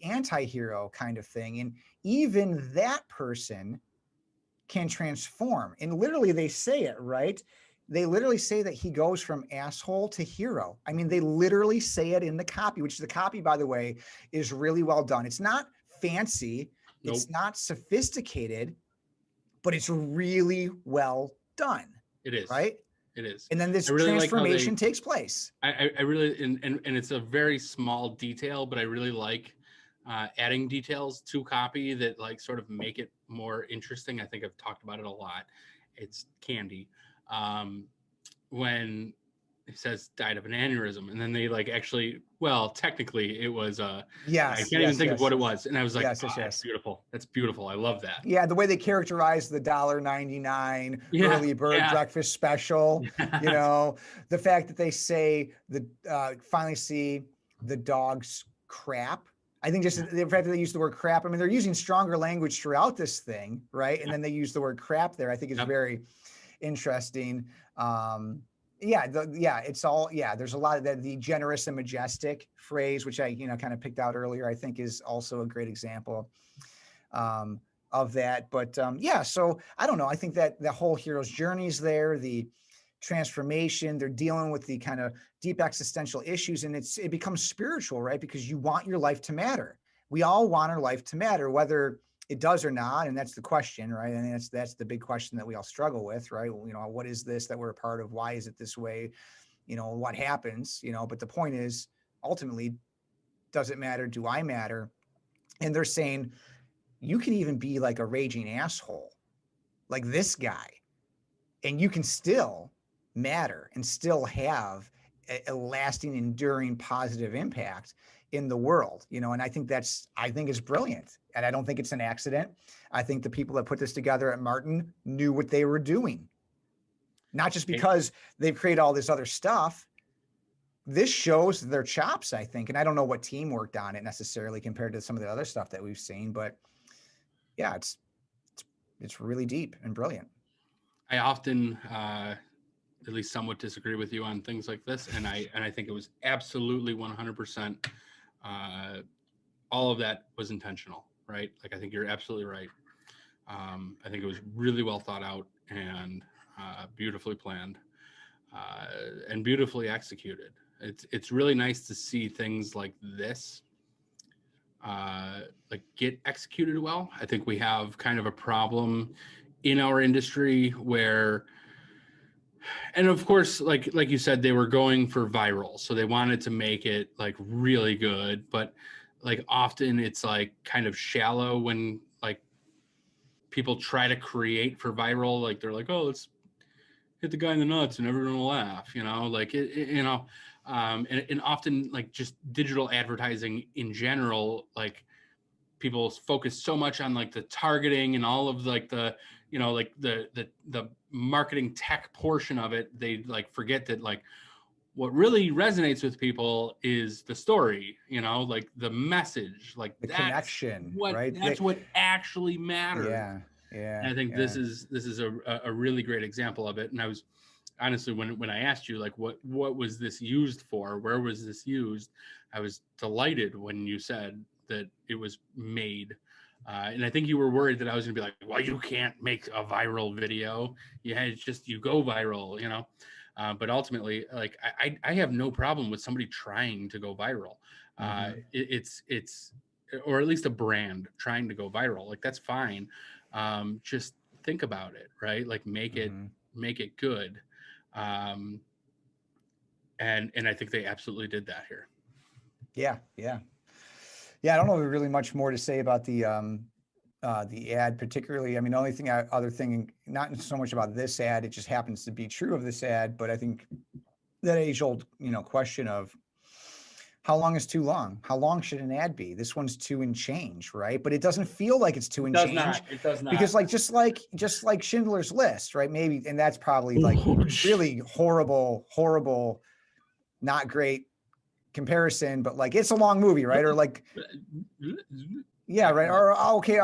anti-hero kind of thing. And even that person can transform. And literally they say it, right? They literally say that he goes from asshole to hero. I mean, they literally say it in the copy, which the copy, by the way, is really well done. It's not fancy, it's not sophisticated, but it's really well done. It is, right? It is. And then this really transformation takes place. I really, and it's a very small detail, but I really like adding details to copy that like sort of make it more interesting. I think I've talked about it a lot. It's candy. When it says died of an aneurysm, and then they like actually, well, technically it was yes, I can't even think of what it was, and I was like, yes. That's beautiful. That's beautiful. I love that. Yeah, the way they characterize the $1.99 early bird breakfast special, you know, the fact that they say the finally see the dog's crap. I think just the fact that they use the word crap. I mean, they're using stronger language throughout this thing, right? And then they use the word crap there. I think is very interesting. It's all, there's a lot of that. The generous and majestic phrase, which I, you know, kind of picked out earlier, I think is also a great example of that. But so I don't know. I think that the whole hero's journey is there, the transformation, they're dealing with the kind of deep existential issues, and it becomes spiritual, right? Because you want your life to matter. We all want our life to matter, whether it does or not. And that's the question, right? And that's the big question that we all struggle with, right? You know, what is this that we're a part of? Why is it this way? You know, what happens, you know, but the point is ultimately, does it matter? Do I matter? And they're saying you can even be like a raging asshole, like this guy, and you can still matter and still have a lasting, enduring, positive impact in the world, you know, and I think it's brilliant. And I don't think it's an accident. I think the people that put this together at Martin knew what they were doing, not just because they've created all this other stuff. This shows their chops, I think. And I don't know what team worked on it necessarily compared to some of the other stuff that we've seen, but yeah, it's really deep and brilliant. I often, at least somewhat disagree with you on things like this. And I think it was absolutely 100%. All of that was intentional, right? Like, I think you're absolutely right. I think it was really well thought out and beautifully planned and beautifully executed. It's really nice to see things like this like get executed well. I think we have kind of a problem in our industry where, and of course, like you said, they were going for viral, so they wanted to make it like really good, but like often it's like kind of shallow when like people try to create for viral. Like they're like, oh, let's hit the guy in the nuts and everyone will laugh, you know, like you know, and often like just digital advertising in general, like people focus so much on like the targeting and all of like the, you know, like the marketing tech portion of it. They like forget that like what really resonates with people is the story, you know, like the message, like the connection, right? That's what actually matters. Yeah. And I think this is a really great example of it. And I was honestly, when I asked you like what was this used for, where was this used, I was delighted when you said that it was made. And I think you were worried that I was gonna be like, well, you can't make a viral video. Yeah, it's just you go viral, you know. But ultimately, like I have no problem with somebody trying to go viral. It's or at least a brand trying to go viral. Like that's fine. Just think about it, right? Like make it good. And I think they absolutely did that here. Yeah. I don't know really much more to say about the ad particularly. I mean, the only thing, other thing, not so much about this ad, it just happens to be true of this ad, but I think that age old, you know, question of How long is too long? How long should an ad be? This one's 2 and change, right? But it doesn't feel like it's 2 and change. It does not. Because just like Schindler's List, right? Maybe, and that's probably like really horrible, not great comparison, but like it's a long movie, right? Or like, yeah, right. Or okay,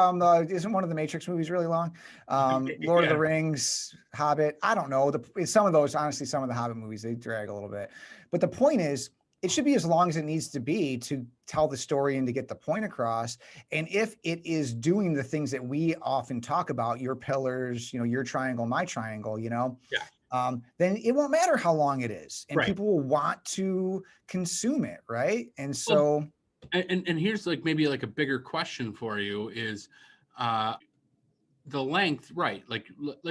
isn't one of the Matrix movies really long? Lord of the Rings, Hobbit. I don't know. Some of those, honestly, some of the Hobbit movies, they drag a little bit. But the point is, it should be as long as it needs to be to tell the story and to get the point across. And if it is doing the things that we often talk about, your pillars, your triangle, my triangle, then it won't matter how long it is, and people will want to consume it, right? And so. And here's like maybe like a bigger question for you is the length, right? Like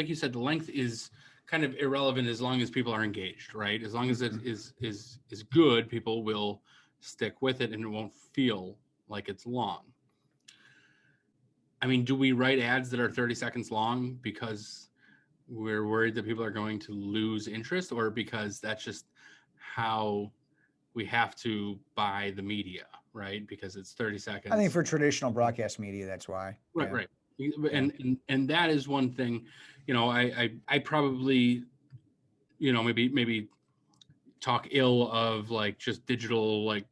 you said, the length is kind of irrelevant as long as people are engaged, right? As long as it is good, people will stick with it and it won't feel like it's long. I mean, do we write ads that are 30 seconds long because we're worried that people are going to lose interest, or because that's just how we have to buy the media? Right, because it's 30 seconds. I think for traditional broadcast media, that's why. Right. And that is one thing, I probably, maybe talk ill of like just digital like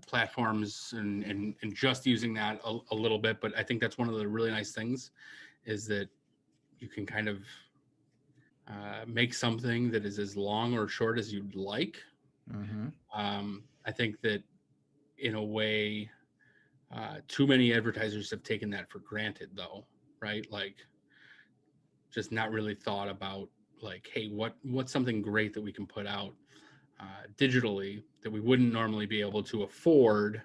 platforms and just using that a little bit, but I think that's one of the really nice things is that you can kind of make something that is as long or short as you'd like. Mm-hmm. I think that in a way, too many advertisers have taken that for granted though, right? Like just not really thought about like, hey, what's something great that we can put out digitally that we wouldn't normally be able to afford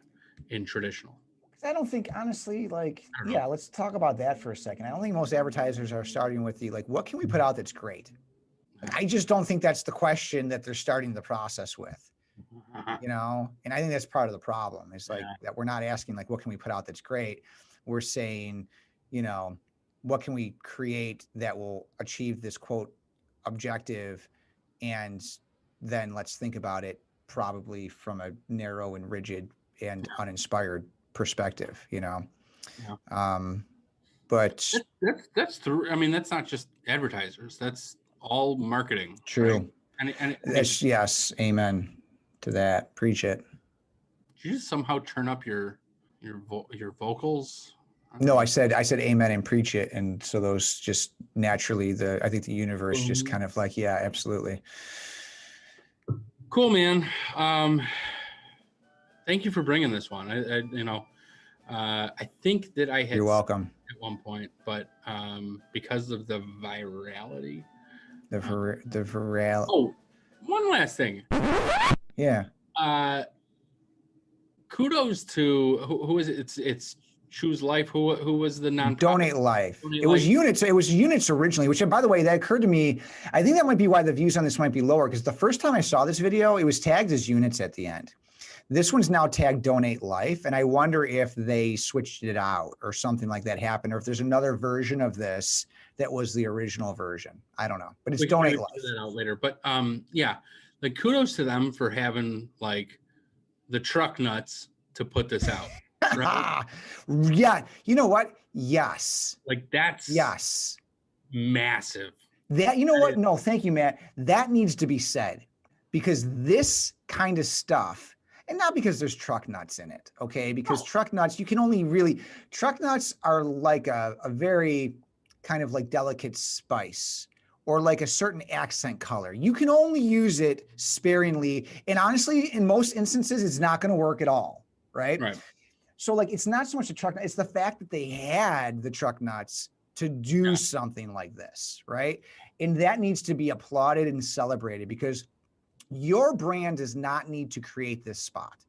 in traditional? I don't think, honestly, let's talk about that for a second. I don't think most advertisers are starting with what can we put out that's great? I just don't think that's the question that they're starting the process with. And I think that's part of the problem. It's that we're not asking what can we put out that's great. We're saying, what can we create that will achieve this quote objective, and then let's think about it probably from a narrow and rigid and uninspired perspective. But that's true. I mean, that's not just advertisers. That's all marketing. True. Right? And yes, amen to that. Preach it. Did you just somehow turn up your vocals? No, I said amen and preach it, and so those just naturally I think the universe just kind of yeah, absolutely. Cool, man. Thank you for bringing this one. I think that I had. You're welcome. At one point, but because of the virality. The virality. Oh, one last thing. Yeah. Kudos to who is it? It's Choose Life. Who was the nonprofit? Donate Life. It was Units. It was Units originally, which, by the way, that occurred to me. I think that might be why the views on this might be lower, because the first time I saw this video, it was tagged as Units at the end. This one's now tagged Donate Life, and I wonder if they switched it out or something like that happened, or if there's another version of this that was the original version. I don't know, but it's Donate Life. That out later, but yeah. Kudos to them for having the truck nuts to put this out. Right? Yeah. You know what? Yes. That's massive. What? No, thank you, Matt. That needs to be said, because this kind of stuff, and not because there's truck nuts in it, okay? Because truck nuts, you can only truck nuts are like a very kind of delicate spice, or a certain accent color. You can only use it sparingly. And honestly, in most instances, it's not going to work at all. Right. So it's not so much the truck, it's the fact that they had the truck nuts to do something like this. Right. And that needs to be applauded and celebrated, because your brand does not need to create this spot,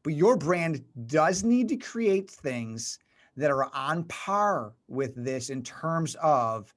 but your brand does need to create things that are on par with this in terms of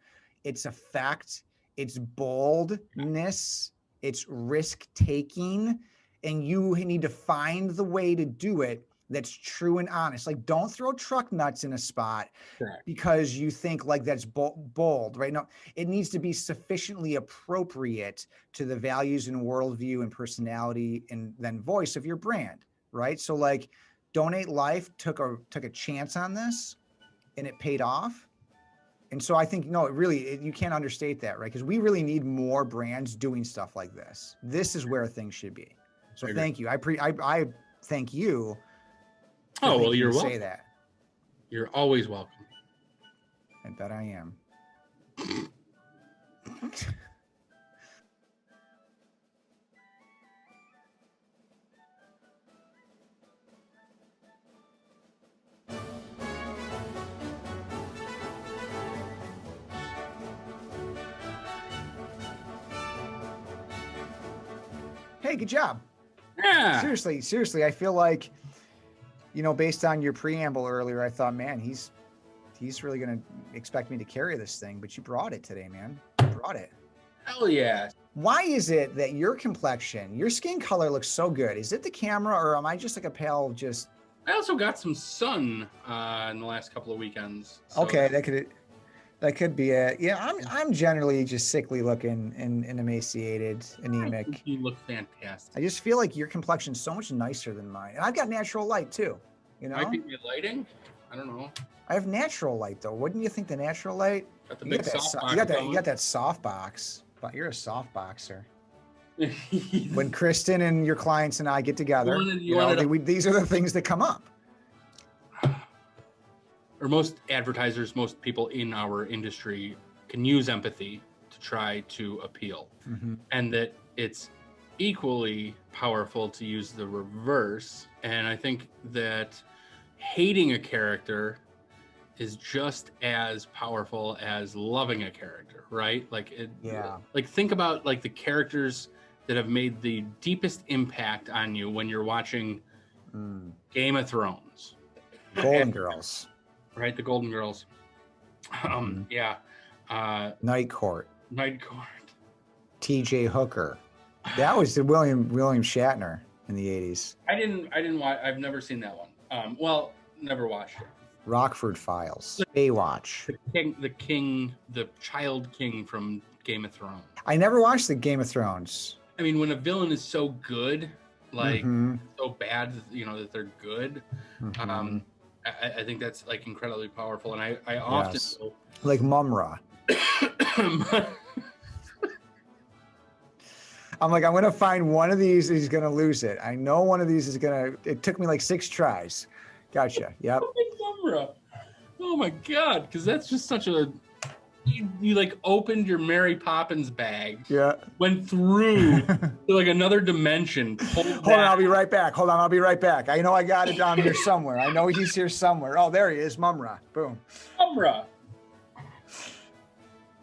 its effect, its boldness, its risk taking, and you need to find the way to do it that's true and honest. Like, don't throw truck nuts in a spot Correct. because you think like that's bold, right? No, it needs to be sufficiently appropriate to the values and worldview and personality and then voice of your brand, right? So like, Donate Life took a chance on this, and it paid off. And so I think, no, you can't understate that, right? Because we really need more brands doing stuff like this. This is where things should be. So thank you. I thank you. Oh, well, you're welcome. Say that. You're always welcome. I bet I am. Hey, good job. Yeah. Seriously, I feel like, based on your preamble earlier, I thought, man, he's really going to expect me to carry this thing, but you brought it today, man. You brought it. Hell yeah. Why is it that your complexion, your skin color looks so good? Is it the camera, or am I just like a pale, I also got some sun in the last couple of weekends. So okay, that could be it. Yeah, I'm generally just sickly looking and emaciated, anemic. You look fantastic. I just feel like your complexion's so much nicer than mine. And I've got natural light too, Might be my lighting? I don't know. I have natural light though. Wouldn't you think the natural light? Got the You big got that, soft so- box you got that, going. you got that soft box, but you're a soft boxer. When Kristen and your clients and I get together, these are the things that come up. Or most advertisers, most people in our industry can use empathy to try to appeal. Mm-hmm. And that it's equally powerful to use the reverse. And I think that hating a character is just as powerful as loving a character, right? Like think about like the characters that have made the deepest impact on you when you're watching Game of Thrones. Golden Girls. Right, the Golden Girls. Yeah. Night Court. Night Court. T.J. Hooker. That was the William Shatner in the 80s. I didn't watch. I've never seen that one. Never watched it. Rockford Files. Baywatch. The child king from Game of Thrones. I never watched the Game of Thrones. I mean, when a villain is so good, like so bad, that they're good. Mm-hmm. I think that's like incredibly powerful, and I often like Mumra. I'm like, I'm gonna find one of these. He's gonna lose it. I know one of these is gonna. It took me like 6 tries. Gotcha. Yep. Mumra. Oh my god, because that's just such a. You like opened your Mary Poppins bag. Yeah. Went through to like another dimension. Hold on, I'll be right back. I know I got it down here somewhere. I know he's here somewhere. Oh, there he is, Mumra. Boom. Mumra.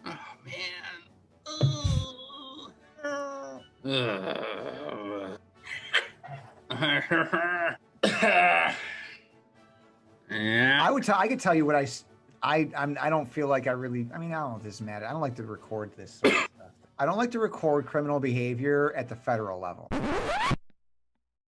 Oh man. Yeah. I could tell you what I don't feel like I don't know if this matters. I don't like to record this sort of stuff. I don't like to record criminal behavior at the federal level.